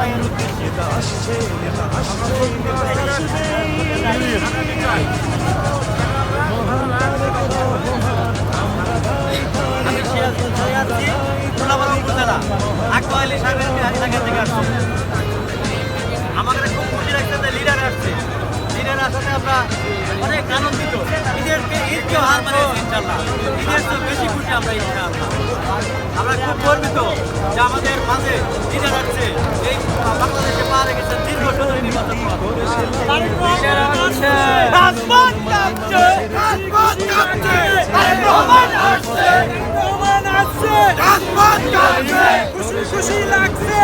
ভাইয়ের উদ্দেশ্যে আমি সিরাজগঞ্জ হয়ে আসছি, সোনাবাড়ি উপজেলা আকবাইলি সাগরের বিহারীনাগা থেকে আসছি। আমাদের খুব খুশি লাগছে যে লিডার আসছে, লিডার আসাতে আমরা অনেক আনন্দিত। ঈদকে হার মানে ইনশাল্লাহ, ঈদের তো বেশি খুশি আমরা ইনশাল্লাহ। আমরা খুব গর্বিত যে আমাদের মাঝে লিডার আসছে, এই বাংলাদেশে পা রেখেছে দীর্ঘ ১৭ নির্বাচন খুশি লাগছে।